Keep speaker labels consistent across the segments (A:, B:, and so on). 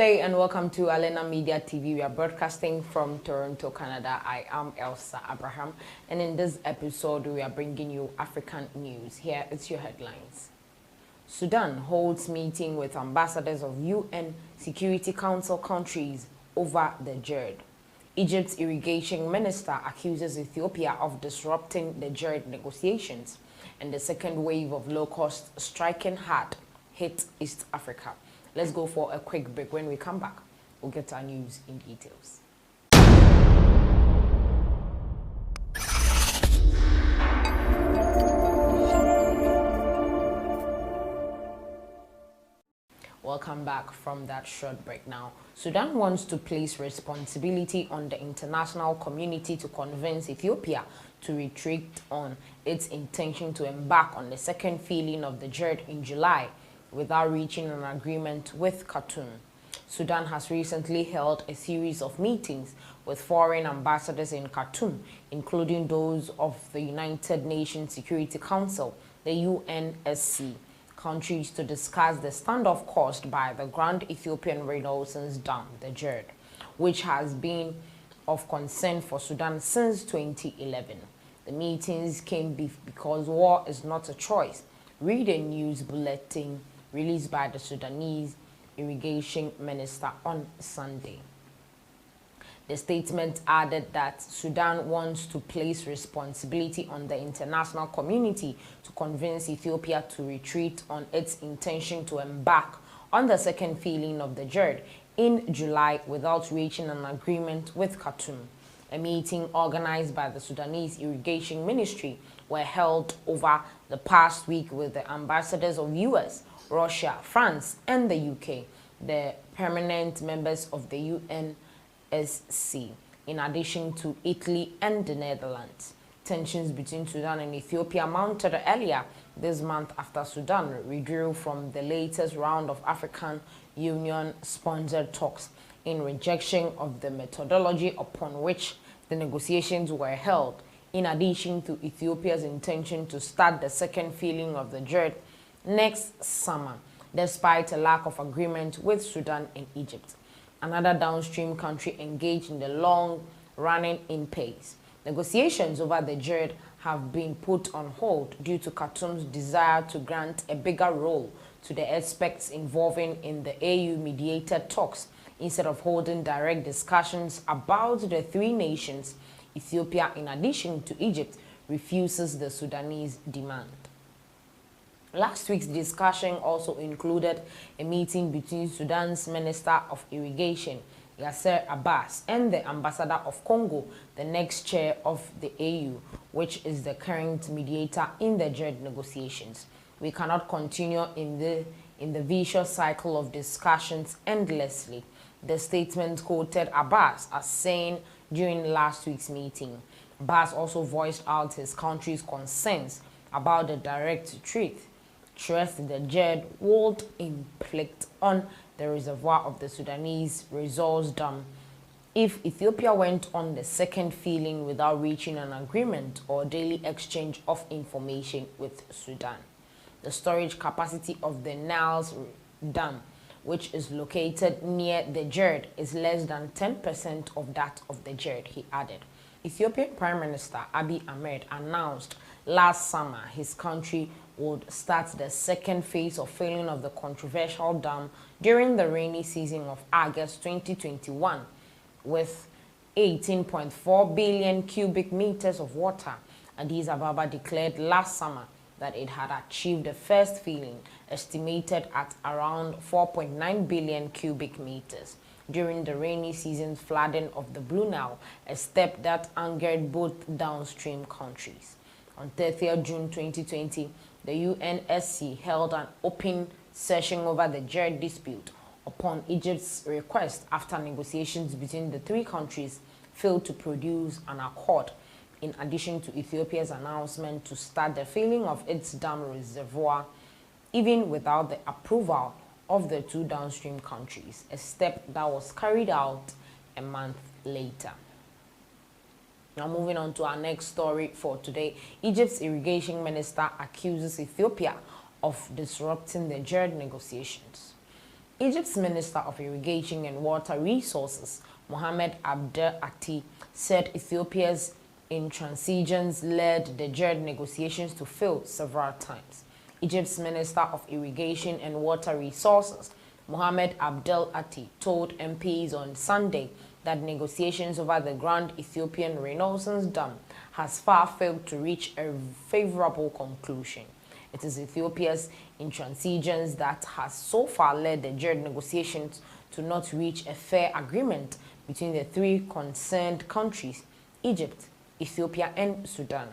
A: day and welcome to Alena Media TV. We are broadcasting from Toronto, Canada. I am Elsa Abraham, and in this episode we are bringing you African news. Here it's your headlines. Sudan holds meeting with ambassadors of UN Security Council countries over the GERD. Egypt's irrigation minister accuses Ethiopia of disrupting the GERD negotiations, and the second wave of low-cost striking hard hit East Africa. Let's go for a quick break. When we come back, we'll get our news in details. Welcome back from that short break now. Sudan wants to place responsibility on the international community to convince Ethiopia to retreat on its intention to embark on the second filling of the GERD in July without reaching an agreement with Khartoum. Sudan has recently held a series of meetings with foreign ambassadors in Khartoum, including those of the United Nations Security Council, the UNSC, countries to discuss the standoff caused by the Grand Ethiopian Renaissance Dam, the GERD, which has been of concern for Sudan since 2011. The meetings came because war is not a choice. Read a news bulletin released by the Sudanese irrigation minister on Sunday. The statement added that Sudan wants to place responsibility on the international community to convince Ethiopia to retreat on its intention to embark on the second filling of the GERD in July without reaching an agreement with Khartoum. A meeting organized by the Sudanese Irrigation Ministry were held over the past week with the ambassadors of US, Russia, France, and the UK, the permanent members of the UNSC, in addition to Italy and the Netherlands. Tensions between Sudan and Ethiopia mounted earlier this month after Sudan withdrew from the latest round of African Union-sponsored talks in rejection of the methodology upon which the negotiations were held, in addition to Ethiopia's intention to start the second filling of the GERD next summer, despite a lack of agreement with Sudan and Egypt, another downstream country engaged in the long-running impasse. Negotiations over the GERD have been put on hold due to Khartoum's desire to grant a bigger role to the aspects involving in the AU-mediated talks instead of holding direct discussions about the three nations. Ethiopia, in addition to Egypt, refuses the Sudanese demand. Last week's discussion also included a meeting between Sudan's Minister of Irrigation, Yasser Abbas, and the Ambassador of Congo, the next chair of the AU, which is the current mediator in the GERD negotiations. We cannot continue in the vicious cycle of discussions endlessly, the statement quoted Abbas as saying during last week's meeting. Abbas also voiced out his country's concerns about the direct retreat stressed the GERD would inflict on the reservoir of the Sudanese resource dam if Ethiopia went on the second filling without reaching an agreement or daily exchange of information with Sudan. The storage capacity of the Nile's dam, which is located near the GERD, is less than 10% of that of the GERD, he added. Ethiopian Prime Minister Abiy Ahmed announced last summer his country would start the second phase of filling of the controversial dam during the rainy season of August 2021 with 18.4 billion cubic meters of water. Addis Ababa declared last summer that it had achieved the first filling, estimated at around 4.9 billion cubic meters, during the rainy season's flooding of the Blue Nile, a step that angered both downstream countries. On 30th June 2020, the UNSC held an open session over the GERD dispute upon Egypt's request after negotiations between the three countries failed to produce an accord, in addition to Ethiopia's announcement to start the filling of its dam reservoir, even without the approval of the two downstream countries, a step that was carried out a month later. Now moving on to our next story for today, Egypt's irrigation minister accuses Ethiopia of disrupting the GERD negotiations. Egypt's Minister of Irrigation and Water Resources, Mohamed Abdel Ati, said Ethiopia's intransigence led the GERD negotiations to fail several times. Egypt's Minister of Irrigation and Water Resources, Mohamed Abdel Ati, told MPs on Sunday that negotiations over the Grand Ethiopian Renaissance Dam has far failed to reach a favorable conclusion. It is Ethiopia's intransigence that has so far led the GERD negotiations to not reach a fair agreement between the three concerned countries, Egypt, Ethiopia, and Sudan,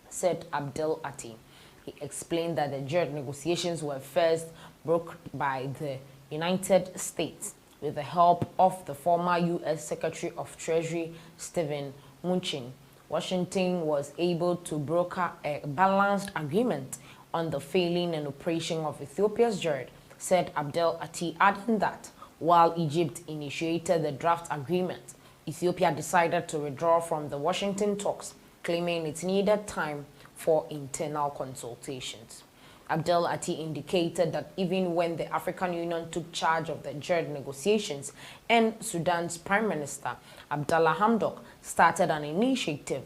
A: said Abdel Ati. He explained that the GERD negotiations were first brokered by the United States with the help of the former U.S. Secretary of Treasury Steven Mnuchin. Washington was able to broker a balanced agreement on the failing and operation of Ethiopia's GERD, said Abdel Ati, adding that while Egypt initiated the draft agreement, Ethiopia decided to withdraw from the Washington talks, claiming it needed time for internal consultations. Abdel Ati indicated that even when the African Union took charge of the GERD negotiations and Sudan's Prime Minister Abdallah Hamdok started an initiative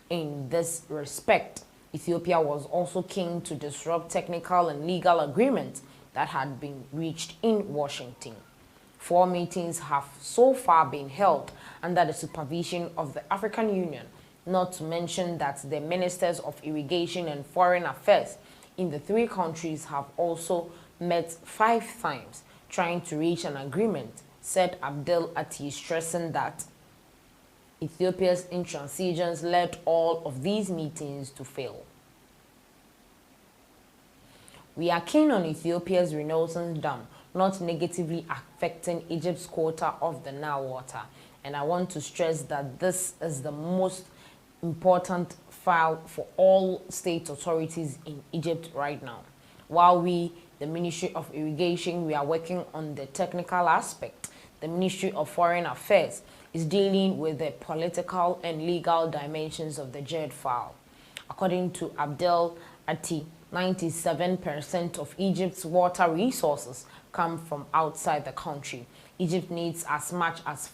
A: in this respect, Ethiopia was also keen to disrupt technical and legal agreements that had been reached in Washington. 4 meetings have so far been held under the supervision of the African Union, not to mention that the ministers of irrigation and foreign affairs in the three countries have also met 5 times trying to reach an agreement, said Abdel Ati, stressing that Ethiopia's intransigence led all of these meetings to fail. We are keen on Ethiopia's Renaissance Dam not negatively affecting Egypt's quota of the Nile water, and I want to stress that this is the most important file for all state authorities in Egypt right now. While we, the Ministry of Irrigation, we are working on the technical aspect, the Ministry of Foreign Affairs is dealing with the political and legal dimensions of the GERD file. According to Abdel Ati, 97% of Egypt's water resources come from outside the country. Egypt needs as much as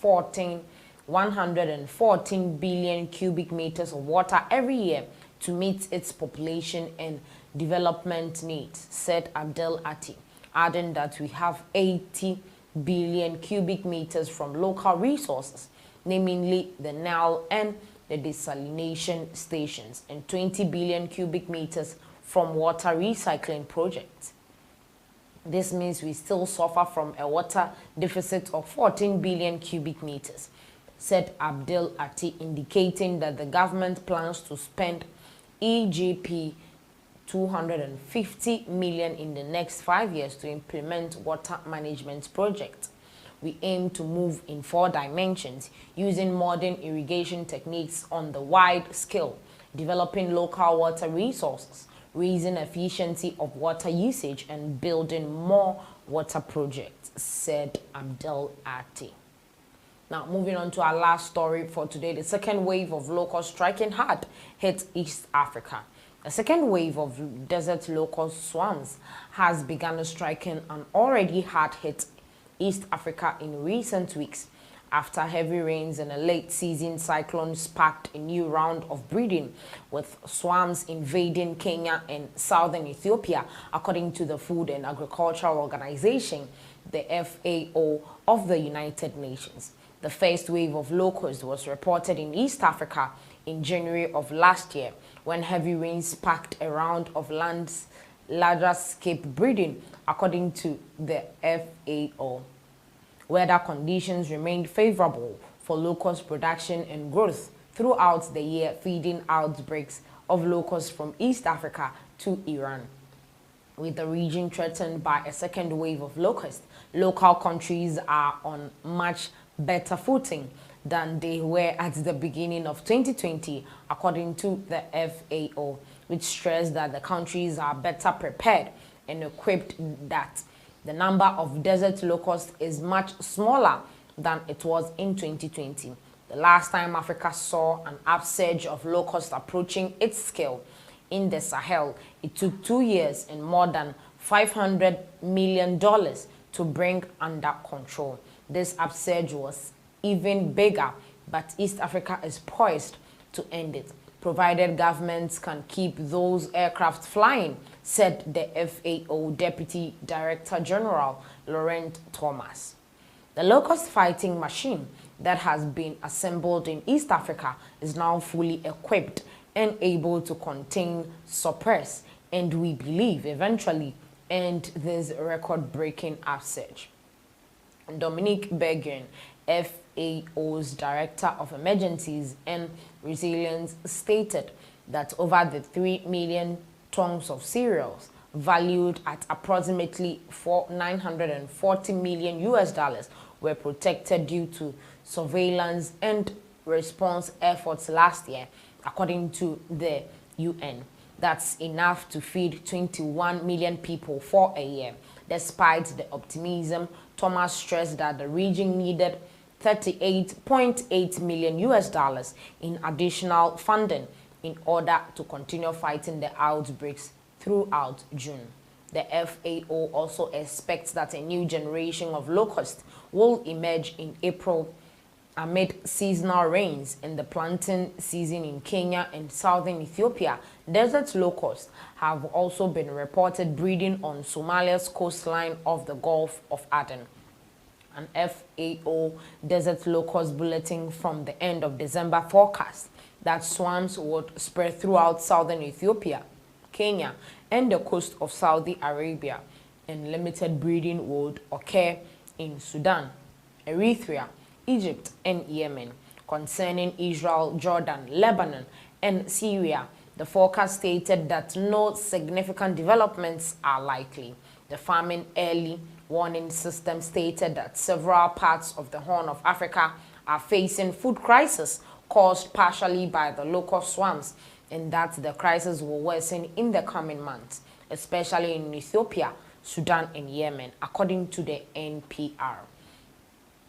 A: 114 billion cubic meters of water every year to meet its population and development needs, said Abdel Ati, adding that we have 80 billion cubic meters from local resources, namely the Nile and the desalination stations, and 20 billion cubic meters from water recycling projects. This means we still suffer from a water deficit of 14 billion cubic meters, said Abdel Ati, indicating that the government plans to spend EGP 250 million in the next 5 years to implement water management projects. We aim to move in 4 dimensions, using modern irrigation techniques on the wide scale, developing local water resources, raising efficiency of water usage, and building more water projects, said Abdel Ati. Now, moving on to our last story for today, the second wave of locusts striking hard hit East Africa. A second wave of desert locust swarms has begun striking an already hard-hit East Africa in recent weeks, after heavy rains and a late-season cyclone sparked a new round of breeding, with swarms invading Kenya and southern Ethiopia, according to the Food and Agricultural Organization, the FAO of the United Nations. The first wave of locusts was reported in East Africa in January of last year, when heavy rains sparked a round of land's larger-scale breeding, according to the FAO. Weather conditions remained favorable for locust production and growth throughout the year, feeding outbreaks of locusts from East Africa to Iran. With the region threatened by a second wave of locusts, local countries are on much better footing than they were at the beginning of 2020, according to the FAO, which stressed that the countries are better prepared and equipped, that the number of desert locusts is much smaller than it was in 2020. The last time Africa saw an upsurge of locusts approaching its scale in the Sahel, it took 2 years and more than $500 million to to bring under control. This upsurge was even bigger, but East Africa is poised to end it, provided governments can keep those aircraft flying, said the FAO Deputy Director General Laurent Thomas. The locust fighting machine that has been assembled in East Africa is now fully equipped and able to contain, suppress, and we believe eventually end this record-breaking upsurge. Dominique Bergen, FAO's Director of Emergencies and Resilience, stated that over the 3 million tons of cereals valued at approximately $940 million were protected due to surveillance and response efforts last year, according to the UN. That's enough to feed 21 million people for a year. Despite the optimism, Thomas stressed that the region needed $38.8 million in additional funding in order to continue fighting the outbreaks throughout June. The FAO also expects that a new generation of locusts will emerge in April amid seasonal rains in the planting season in Kenya and southern Ethiopia. Desert locusts have also been reported breeding on Somalia's coastline of the Gulf of Aden. An FAO desert locust bulletin from the end of December forecast that swarms would spread throughout southern Ethiopia, Kenya, and the coast of Saudi Arabia, and limited breeding would occur in Sudan, Eritrea, Egypt, and Yemen. Concerning Israel, Jordan, Lebanon, and Syria, the forecast stated that no significant developments are likely. The famine early warning system stated that several parts of the Horn of Africa are facing food crisis caused partially by the locust swarms, and that the crisis will worsen in the coming months, especially in Ethiopia, Sudan, and Yemen, according to the NPR.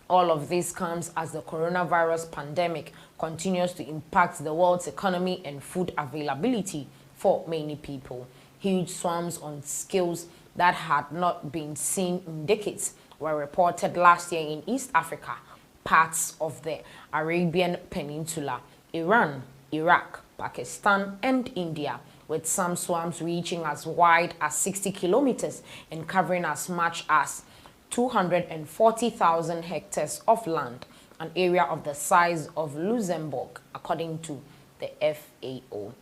A: All of this comes as the coronavirus pandemic continues to impact the world's economy and food availability for many people. Huge swarms on scales that had not been seen in decades were reported last year in East Africa, parts of the Arabian Peninsula, Iran, Iraq, Pakistan, and India, with some swarms reaching as wide as 60 kilometers and covering as much as 240,000 hectares of land, an area of the size of Luxembourg, according to the FAO.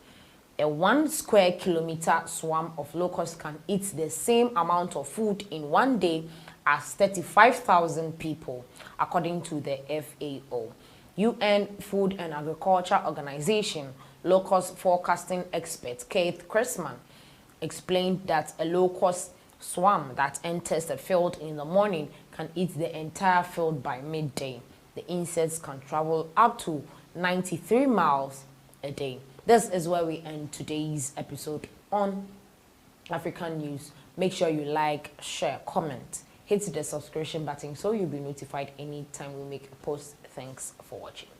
A: A 1 square kilometer swarm of locusts can eat the same amount of food in one day as 35,000 people, according to the FAO. UN Food and Agriculture Organization locust forecasting expert Keith Christman explained that a locust swarm that enters the field in the morning can eat the entire field by midday. The insects can travel up to 93 miles a day. This is where we end today's episode on African News. Make sure you like, share, comment, hit the subscription button so you'll be notified anytime we make a post. Thanks for watching.